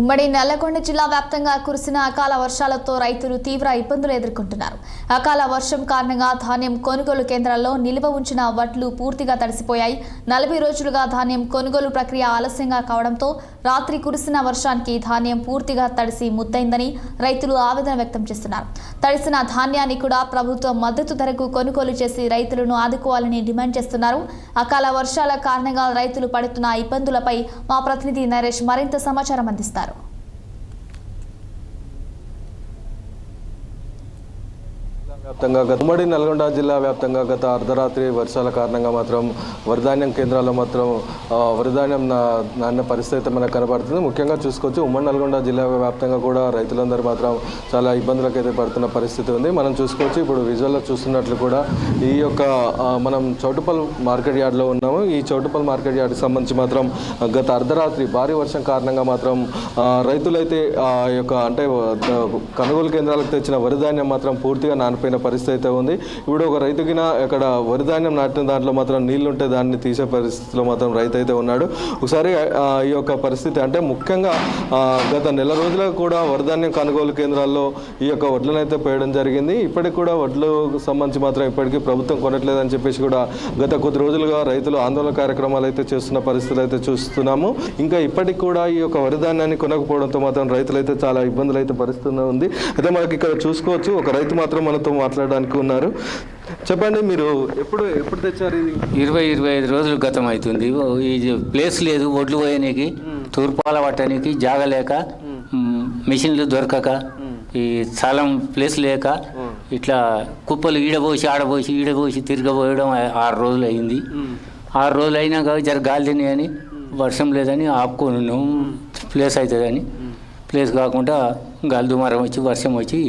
ఉమ్మడి నల్లగొండ జిల్లా వ్యాప్తంగా కురిసిన అకాల వర్షాలతో రైతులు తీవ్ర ఇబ్బందులు ఎదుర్కొంటున్నారు. అకాల వర్షం కారణంగా ధాన్యం కొనుగోలు కేంద్రాల్లో నిల్వ ఉంచిన వడ్లు పూర్తిగా తడిసిపోయాయి. 40 రోజులుగా ధాన్యం కొనుగోలు ప్రక్రియ ఆలస్యంగా కావడంతో రాత్రి కురిసిన వర్షానికి ధాన్యం పూర్తిగా తడిసి ముద్దైందని రైతులు ఆవేదన వ్యక్తం చేస్తున్నారు. తడిసిన ధాన్యాన్ని కూడా ప్రభుత్వం మద్దతు ధరకు కొనుగోలు చేసి రైతులను ఆదుకోవాలని డిమాండ్ చేస్తున్నారు. అకాల వర్షాల కారణంగా రైతులు పడుతున్న ఇబ్బందులపై మా ప్రతినిధి నరేష్ మరింత సమాచారం అందిస్తారు. ఉమ్మడి నల్గొండ జిల్లా వ్యాప్తంగా గత అర్ధరాత్రి వర్షాల కారణంగా మాత్రం వరిధాన్యం కేంద్రాల్లో మాత్రం వరిధాన్యం నాన్న పరిస్థితి మనకు కనబడుతుంది. ముఖ్యంగా చూసుకోవచ్చు ఉమ్మడి నల్గొండ జిల్లా వ్యాప్తంగా కూడా రైతులందరూ మాత్రం చాలా ఇబ్బందులకు అయితే పడుతున్న పరిస్థితి ఉంది. మనం చూసుకోవచ్చు, ఇప్పుడు విజువల్లో చూస్తున్నట్లు కూడా ఈ యొక్క మనం చౌటుపల్ మార్కెట్ యార్డ్లో ఉన్నాము. ఈ చౌటుపల్ మార్కెట్ యార్డ్కి సంబంధించి మాత్రం గత అర్ధరాత్రి భారీ వర్షం కారణంగా మాత్రం రైతులైతే యొక్క అంటే కొనుగోలు కేంద్రాలకు తెచ్చిన వరిధాన్యం మాత్రం పూర్తిగా నానిపోయిన పరిస్థితి అయితే ఉంది. ఇప్పుడు ఒక రైతుకి ఇక్కడ వరిధాన్యం నాటిన దాంట్లో మాత్రం నీళ్లుంటే దాన్ని తీసే పరిస్థితిలో మాత్రం రైతు అయితే ఉన్నాడు. ఒకసారి ఈ యొక్క పరిస్థితి అంటే ముఖ్యంగా గత నెల రోజులకు కూడా వరిధాన్యం కొనుగోలు కేంద్రాల్లో ఈ యొక్క వడ్లను అయితే పోయడం జరిగింది. ఇప్పటికి కూడా వడ్లకు సంబంధించి మాత్రం ఇప్పటికీ ప్రభుత్వం కొనట్లేదని చెప్పేసి కూడా గత కొద్ది రోజులుగా రైతులు ఆందోళన కార్యక్రమాలు అయితే చేస్తున్న పరిస్థితులు అయితే చూస్తున్నాము. ఇంకా ఇప్పటికి కూడా ఈ యొక్క వరిధాన్యాన్ని కొనకపోవడంతో మాత్రం రైతులు అయితే చాలా ఇబ్బందులు అయితే పరిస్థితి ఉంది. అయితే మనకి ఇక్కడ చూసుకోవచ్చు, ఒక రైతు మాత్రం మనతో మాట్లాడడానికి ఉన్నారు. చెప్పండి, మీరు ఎప్పుడు తెచ్చారు? ఇది 20-25 రోజులు గతం అవుతుంది. ఈ ప్లేస్ లేదు వడ్లు పోయడానికి, తూర్పాల పట్టడానికి జాగ లేక, మిషన్లు దొరకక, ఈ స్థలం ప్లేస్ లేక ఇట్లా కుప్పలు ఈడబోసి తిరగబోయడం 6 రోజులు అయింది. 6 రోజులు అయినాక జర గాలి తిని వర్షం లేదని ఆపుకొని ఉన్నాం. ప్లేస్ అవుతుందని ప్లేస్ కాకుండా గాలి దుమారం వచ్చి వర్షం వచ్చి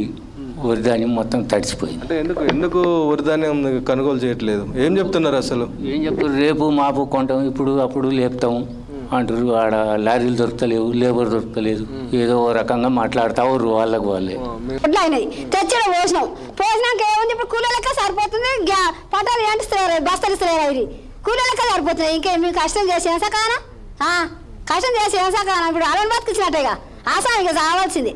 వరిధాన్యం మొత్తం తడిసిపోయింది. అంటే ఎందుకు వరిధాన్యం కొనుగోలు చేయట్లేదు? ఏం చెప్తున్నారు అసలు? ఏం చెప్తారు, రేపు మాపు కొంటాం, అప్పుడు లేపుతాం అంటారు. ఆడ లారీలు దొరకలేవు, లేబర్ దొరకలేదు, ఏదో రకంగా మాట్లాడతారు వాళ్ళకు వాళ్ళే. తెచ్చడం పోసినాక ఏముంది, ఇప్పుడు కూలీలకే సరిపోతుంది. పట్టాలు ఏంటిస్తారు, బస్తాలు ఇస్తారు, అవి కూలీలకే సరిపోతున్నాయి. ఇంకే మీకు కష్టం చేసి ఏసాకానా ఇప్పుడు అలా బతికిచ్చినట్టేగా ఆసానికి కావాల్సింది.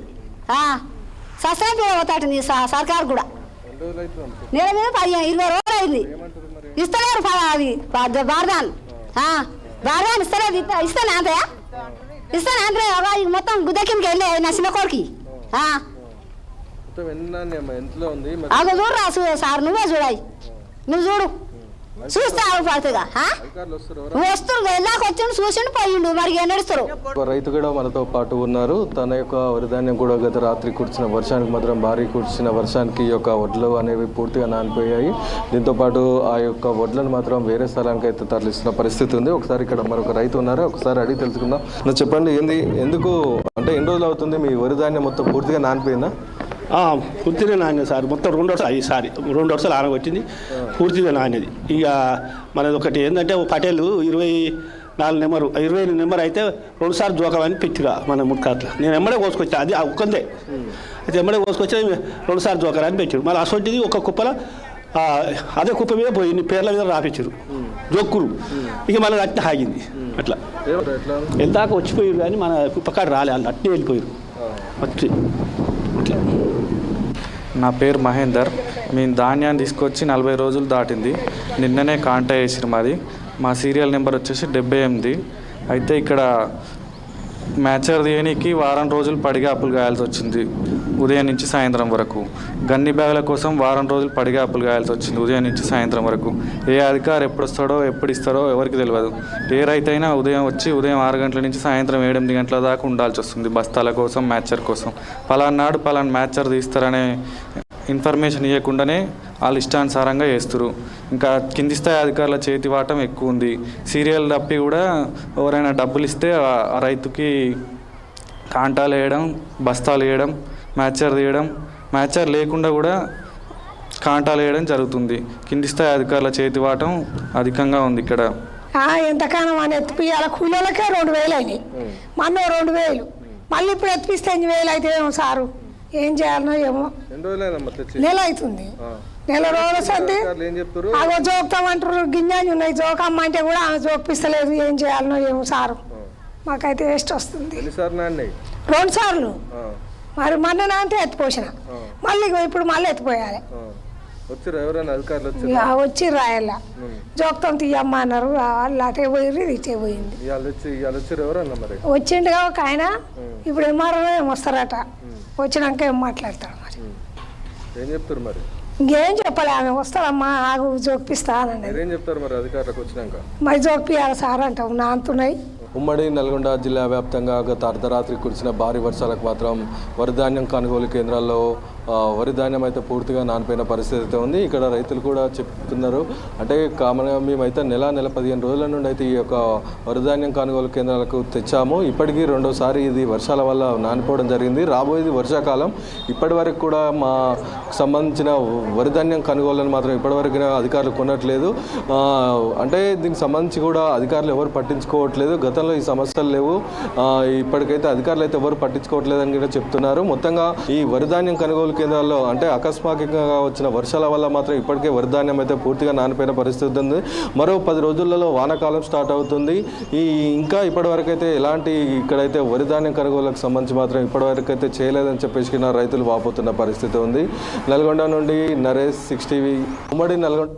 సబ్సిడీ అవుతాటుంది సర్కారు కూడా. నెల మీద 15-20 రోజులు అయింది. ఇస్తలేరు అది బారదాన్ ఇస్తలేదు. ఇస్తాను అంతయా మొత్తం గుద్దకింకి వెళ్ళే నా చిన్న కొడుకి అది చూడరా సార్, నువ్వే చూడాయి, నువ్వు చూడు, చూస్తే పడుతుందా? వస్తుంది ఎలాగ వచ్చి చూసిండు పోయిండు, మరి ఏం నడుస్తారు. రైతు కూడా మనతో పాటు ఉన్నారు. తన యొక్క వరిధాన్యం కూడా గత రాత్రి కురిసిన వర్షానికి మాత్రం భారీ కురిసిన వర్షానికి ఈ యొక్క వడ్లు అనేవి పూర్తిగా నానిపోయాయి. దీంతో పాటు ఆ యొక్క వడ్లను మాత్రం వేరే స్థలానికి అయితే తరలిస్తున్న పరిస్థితి ఉంది. ఒకసారి ఇక్కడ మరొక రైతు ఉన్నారు, ఒకసారి అడిగి తెలుసుకుందాం. నువ్వు చెప్పండి, ఎందుకు అంటే ఎన్ని రోజులు అవుతుంది మీ వరిధాన్యం మొత్తం పూర్తిగా నానిపోయిందా? పూర్తిగా నాణ్యది సార్, మొత్తం 2 వర్షాలు ఈసారి 2 వర్షాలు ఆనగొచ్చింది, పూర్తిగా నాణ్యది. ఇక మనది ఒకటి ఏంటంటే పటేలు 24 నెంబర్ అయితే 2 సార్లు జోకమని పెట్టిరా మన ముట్కాట్ల. నేను ఎమ్మడే కోసుకొచ్చా, అది ఒక్కందే అయితే ఎమ్మడే కోసుకొచ్చా 2 సార్లు జోకరని పెట్టారు. మళ్ళీ అసొంటిది ఒక కుప్పల అదే కుప్ప మీద పోయి పేర్ల మీద రాపించారు జోక్కురు. ఇక మళ్ళీ అట్నే ఆగింది. అట్లా ఎందాక వచ్చిపోయారు కానీ మన కుప్పకాడ రాలే, వాళ్ళు అట్నే వెళ్ళిపోయారు వచ్చి. నా పేరు మహేందర్. మేము ధాన్యాన్ని తీసుకొచ్చి 40 రోజులు దాటింది. నిన్ననే కాంటా వేసిరు. మా సీరియల్ నెంబర్ వచ్చేసి 78. అయితే ఇక్కడ మ్యాచర్ తీయడానికి వారం రోజులు పడిగాపులు గాయాల్సి వచ్చింది, ఉదయం నుంచి సాయంత్రం వరకు. గన్ని బ్యాగుల కోసం వారం రోజులు పడిగాపులు గాయాల్సి వచ్చింది, ఉదయం నుంచి సాయంత్రం వరకు. ఏ అధికారి ఎప్పుడు ఇస్తారో ఎవరికి తెలియదు. ఏ రైతు అయినా ఉదయం 6 గంటల నుంచి సాయంత్రం 7-8 గంటల దాకా ఉండాల్సి వస్తుంది బస్తాల కోసం, మ్యాచర్ కోసం. పలానాడు పలానా మ్యాచర్ తీస్తారనే ఇన్ఫర్మేషన్ ఇవ్వకుండానే వాళ్ళు ఇష్టానుసారంగా చేస్తారు. ఇంకా కింది స్థాయి అధికారుల చేతి వాటం ఎక్కువ ఉంది. సీరియల్ తప్పి కూడా ఎవరైనా డబ్బులు ఇస్తే ఆ రైతుకి కాంటాలు వేయడం, బస్తాలు వేయడం, మ్యాచర్ తీయడం, మ్యాచర్ లేకుండా కూడా కాంటాలు వేయడం జరుగుతుంది. కింది స్థాయి అధికారుల చేతి వాటం అధికంగా ఉంది ఇక్కడ. ఎంతకాలం అని ఎత్తిపియాల కూలీలకే 2000 అయినాయి, మొన్న 2000, మళ్ళీ ఇప్పుడు ఎత్తిపిస్తే 8000 అయితే ఏమో సారు, ఏం చేయాలనో ఏమో. నెల అవుతుంది, నెల రోజులు సర్ది అగో జోక్తామంటారు. గింజాన్ని ఉన్నాయి జోకమ్మ అంటే కూడా ఆమె జోకిస్తలేదు, ఏం చేయాలనో ఏమో సారు. మాకైతే వేస్ట్ వస్తుంది ఎన్నిసార్లు నాన్నాయి 2 సార్లు. మరి మొన్న నాంతే ఎత్తిపోసిన, మళ్ళీ ఇప్పుడు మళ్ళీ ఎత్తిపోయాలి. వచ్చారు ఎవరైనా అధికారులు వచ్చి ఇక వచ్చి రాయాల జోక్తం తీయమ్మ అన్నారు. వాళ్ళు అటే పోయి ఇటే పోయింది. ఇవాళ వచ్చారు ఎవరన్నా మరి వచ్చిండుగా ఒక ఆయన, ఇప్పుడు ఎంఆర్ఓ వస్తారట, వచ్చినాక ఏం మాట్లాడతాడు మరి. ఏం చెప్తారు మరి? ఇంకేం చెప్పాలి, ఆమె వస్తారమ్మా ఆగు జోక్పిస్తా అని. ఏం చెప్తారు మరి అధికారులకు వచ్చినాక? మరి జోక్పియాలి సార్ అంటాం, నా అంతున్నాయి. ఉమ్మడి నల్గొండ జిల్లా వ్యాప్తంగా గత అర్ధరాత్రి కురిసిన భారీ వర్షాలకు మాత్రం వరిధాన్యం కొనుగోలు కేంద్రాల్లో వరిధాన్యం అయితే పూర్తిగా నానిపోయిన పరిస్థితి అయితే ఉంది. ఇక్కడ రైతులు కూడా చెప్తున్నారు, అంటే కామన్గా మేమైతే నెల 15 రోజుల నుండి అయితే ఈ యొక్క వరిధాన్యం కొనుగోలు కేంద్రాలకు తెచ్చాము. ఇప్పటికీ 2వసారి ఇది వర్షాల వల్ల నానిపోవడం జరిగింది. రాబోయేది వర్షాకాలం. ఇప్పటి వరకు కూడా మా సంబంధించిన వరిధాన్యం కొనుగోలను మాత్రం ఇప్పటివరకు అధికారులు కొనట్లేదు. అంటే దీనికి సంబంధించి కూడా అధికారులు ఎవరు పట్టించుకోవట్లేదు. గతంలో ఈ సమస్యలు లేవు, ఇప్పటికైతే అధికారులు అయితే ఎవరు పట్టించుకోవట్లేదని కూడా చెప్తున్నారు. మొత్తంగా ఈ వరిధాన్యం కొనుగోలు కేంద్రాల్లో అంటే అకస్మాత్తుగా వచ్చిన వర్షాల వల్ల మాత్రం ఇప్పటికే వరిధాన్యం అయితే పూర్తిగా నానిపోయిన పరిస్థితి ఉంది. మరో 10 రోజులలో వానాకాలం స్టార్ట్ అవుతుంది. ఇంకా ఇప్పటివరకు అయితే ఎలాంటి ఇక్కడైతే వరిధాన్యం కొనుగోలుకు సంబంధించి మాత్రం ఇప్పటివరకు అయితే చేయలేదని చెప్పేసి రైతులు వాపోతున్న పరిస్థితి ఉంది. నల్గొండ నుండి నరేష్ 6 టీవీ, ఉమ్మడి నల్గొండ.